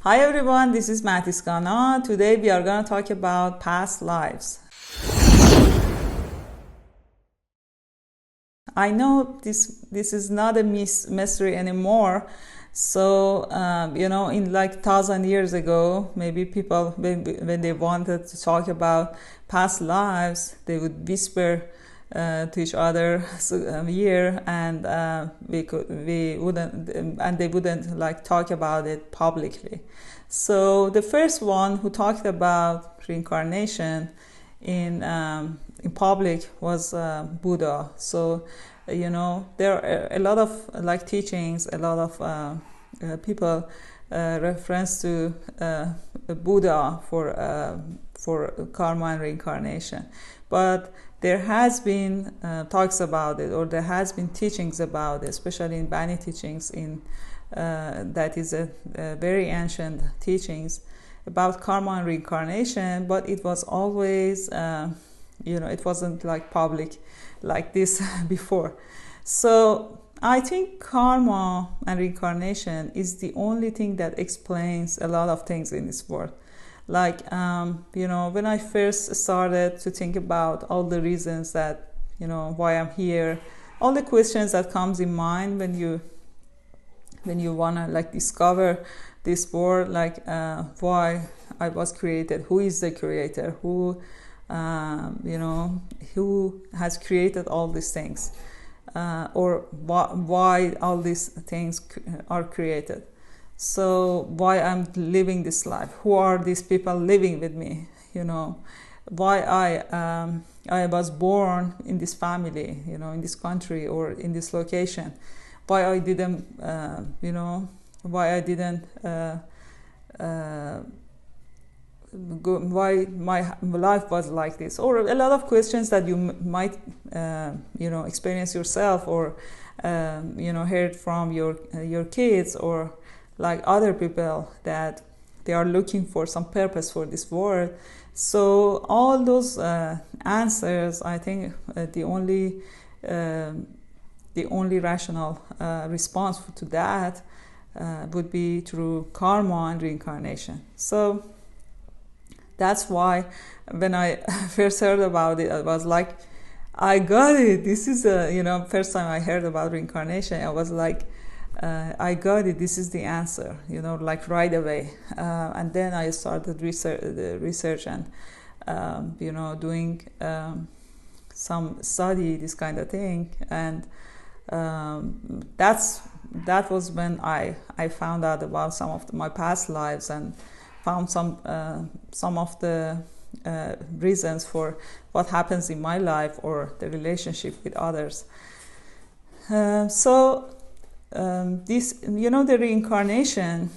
Hi everyone, this is Matis Gana. Today we are going to talk about past lives. I know this is not a mystery anymore. So in like 1,000 years ago, maybe people when they wanted to talk about past lives, they would whisper to each other here, and we wouldn't, and they wouldn't like talk about it publicly. So the first one who talked about reincarnation in public was Buddha. So there are a lot of like teachings, a lot of people reference to Buddha for karma and reincarnation, but there has been talks about it, or there has been teachings about it, especially in Bani teachings, in that is a very ancient teachings about karma and reincarnation, but it was always it wasn't like public like this before. So I think karma and reincarnation is the only thing that explains a lot of things in this world. Like when I first started to think about all the reasons that why I'm here, all the questions that comes in mind when you wanna like discover this world, like why I was created, who is the creator, who who has created all these things, or why all these things are created. So why I'm living this life? Who are these people living with me? Why I was born in this family, in this country or in this location. Why I didn't, why I didn't why my life was like this, or a lot of questions that you might experience yourself, or heard from your kids, or like other people that they are looking for some purpose for this world. So all those answers, I think the only rational response to that would be through karma and reincarnation. So that's why when I first heard about it, I was like, I got it. This is first time I heard about reincarnation, I was like, I got it. This is the answer, like right away. And then I started research and, doing some study, this kind of thing. And that was when I found out about some of my past lives, and found some of the reasons for what happens in my life or the relationship with others. This, the reincarnation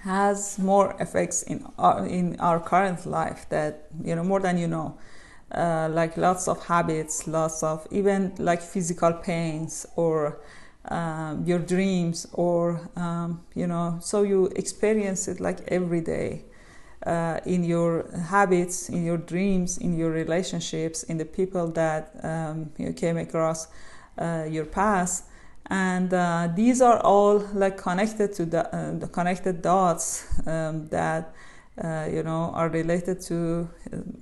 has more effects in our current life, that more than like lots of habits, lots of even like physical pains, or your dreams, or so you experience it like every day, in your habits, in your dreams, in your relationships, in the people that you came across your past. And these are all like connected to the connected dots that are related to,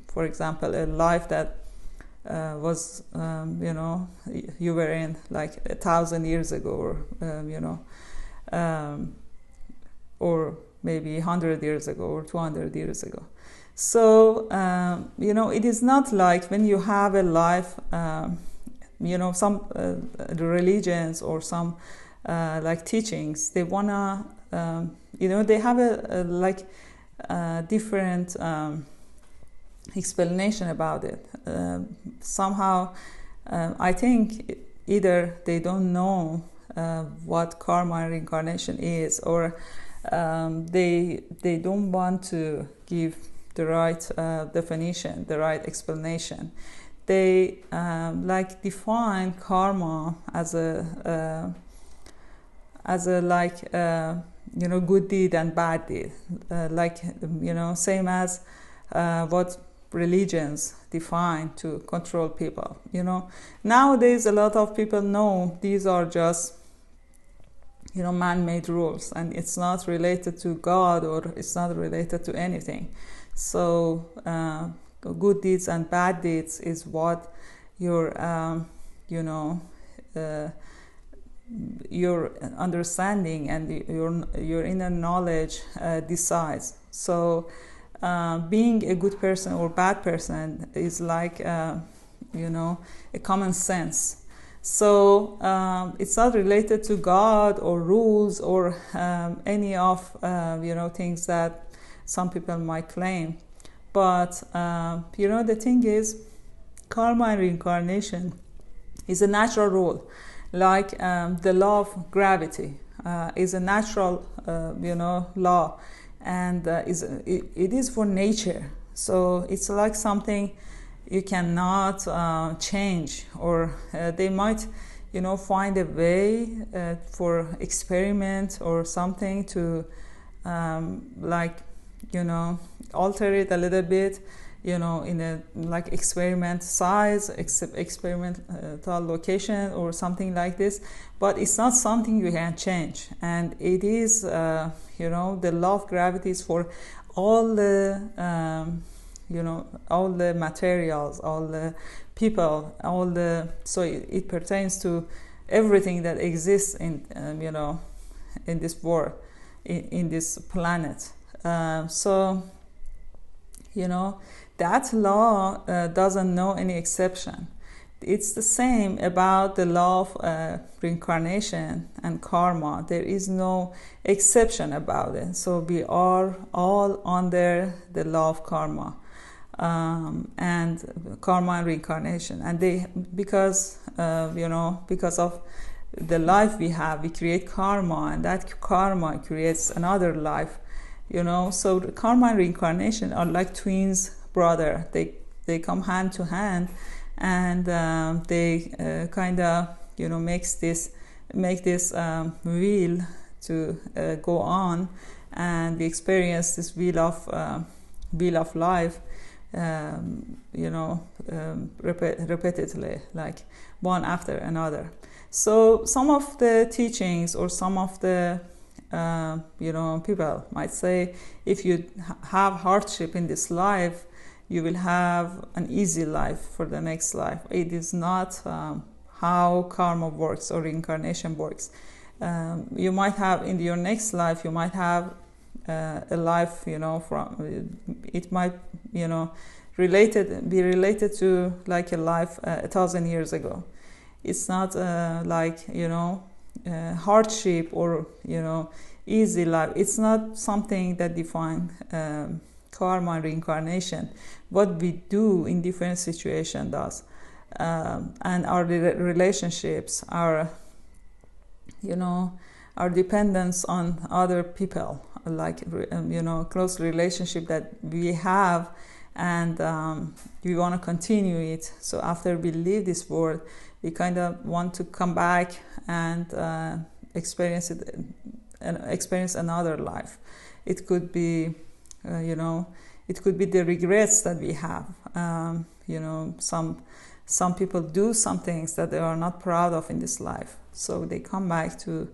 for example, a life that was you were in like 1,000 years ago, or or maybe 100 years ago, or 200 years ago. So it is not like when you have a life. Some religions, or some like teachings, they wanna they have a like different explanation about it. Somehow I think either they don't know what karma and reincarnation is, or they don't want to give the right definition, the right explanation. They like define karma as a like good deed and bad deed, like same as what religions define to control people. Nowadays a lot of people know these are just man-made rules, and it's not related to God, or it's not related to anything. So good deeds and bad deeds is what your your understanding and your inner knowledge decides. So being a good person or bad person is like a common sense. So it's not related to God or rules or any of things that some people might claim. But the thing is, karma and reincarnation is a natural rule, like the law of gravity is a natural law, and it is for nature. So it's like something you cannot change, or they might find a way for experiment or something to alter it a little bit, in a like experiment size, experimental location or something like this. But it's not something you can change, and it is the law of gravity is for all the all the materials, all the people, so it pertains to everything that exists in in this world, in this planet. So that law doesn't know any exception. It's the same about the law of reincarnation and karma. There is no exception about it. So we are all under the law of karma. And karma and reincarnation, and because of the life we have, we create karma, and that karma creates another life. So karma and reincarnation are like twins brother. They come hand to hand, and they kind of make this wheel to go on, and we experience this wheel of life repeatedly, like one after another. So some of the teachings or some of the people might say, if you have hardship in this life, you will have an easy life for the next life. It is not how karma works or reincarnation works. You might have in your next life, you might have a life, from it might, be related to like a life 1,000 years ago. It's not hardship or easy life. It's not something that defines karma and reincarnation. What we do in different situations does, and our relationships, our dependence on other people, like close relationship that we have, and we want to continue it. So after we leave this world, we kind of want to come back and experience it, and experience another life. It could be it could be the regrets that we have. Some people do some things that they are not proud of in this life, so they come back to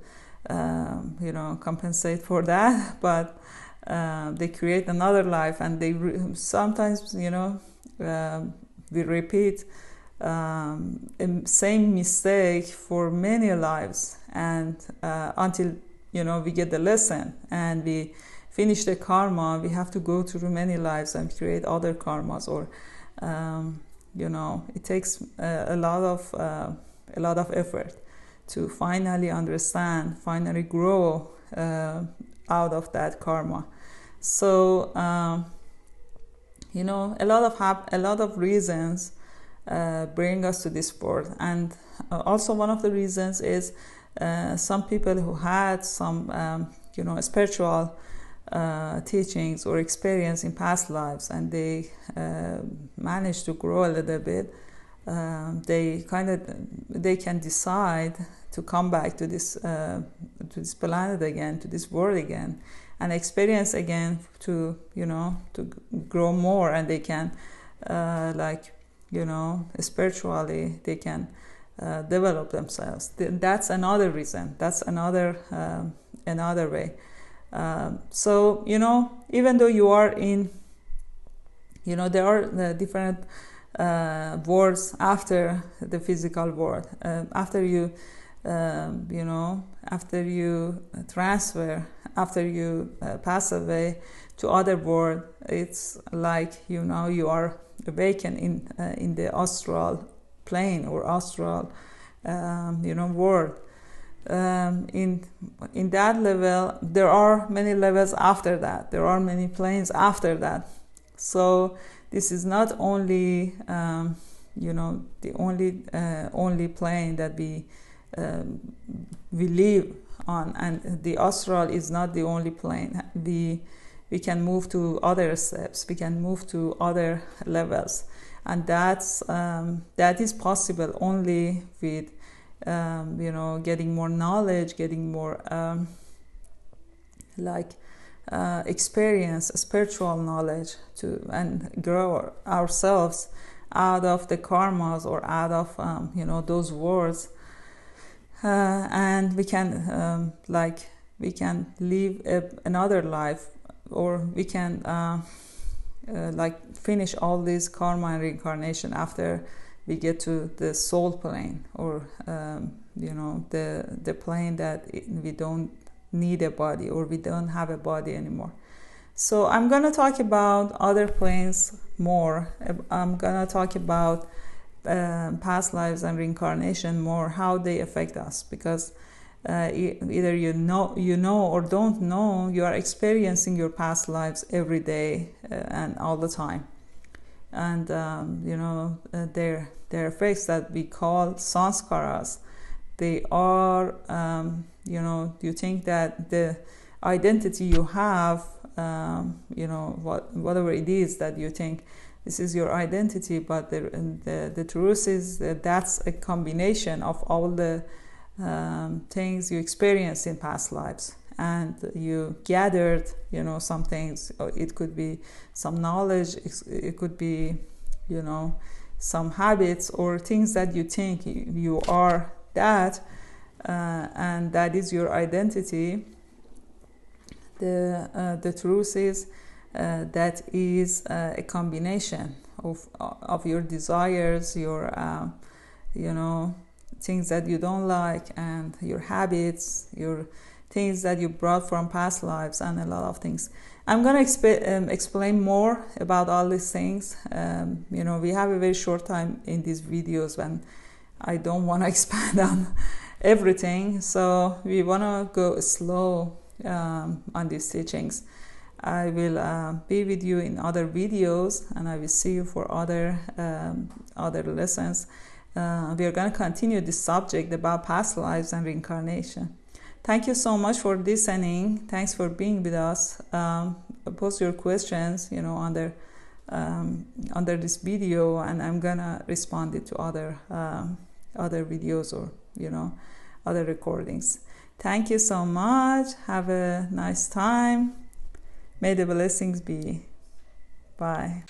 compensate for that, but they create another life, and they sometimes we repeat same mistake for many lives, and until we get the lesson and we finish the karma, we have to go through many lives and create other karmas, or it takes a lot of effort to finally understand, finally grow out of that karma. So a lot of reasons bring us to this world, and also one of the reasons is some people who had some spiritual teachings or experience in past lives, and they managed to grow a little bit. They can decide to come back to this planet again, to this world again, and experience again to grow more, and they can spiritually they can develop themselves. That's another reason. That's another way. So even though you are in, there are different worlds after the physical world. After you transfer, after you pass away to other world, it's like you are awakened in the astral plane or astral world. In that level, there are many levels after that. There are many planes after that. So this is not only the only plane that we live on, and the astral is not the only plane. We can move to other steps. We can move to other levels, and that is possible only with getting more knowledge, getting more experience, spiritual knowledge, and grow ourselves out of the karmas or out of those worlds, and we can live another life, or we can finish all this karma and reincarnation after we get to the soul plane, or the plane that we don't need a body, or we don't have a body anymore. So I'm going to talk about other planes more. I'm going to talk about past lives and reincarnation more, how they affect us, because either you know or don't know, you are experiencing your past lives every day and all the time. And their effects that we call sanskaras, they are you think that the identity you have, whatever it is that you think this is your identity, but the truth is that that's a combination of all the things you experienced in past lives, and you gathered some things. It could be some knowledge, it could be some habits or things that you think you are that, and that is your identity. The truth is that is a combination of your desires, your things that you don't like, and your habits, your things that you brought from past lives, and a lot of things. I'm going to explain more about all these things. We have a very short time in these videos, and I don't want to expand on everything, so we want to go slow on these teachings. I will be with you in other videos, and I will see you for other lessons. We are going to continue this subject about past lives and reincarnation. Thank you so much for listening. Thanks for being with us. Post your questions, under this video, and I'm gonna respond it to other videos or other recordings. Thank you so much. Have a nice time. May the blessings be. Bye.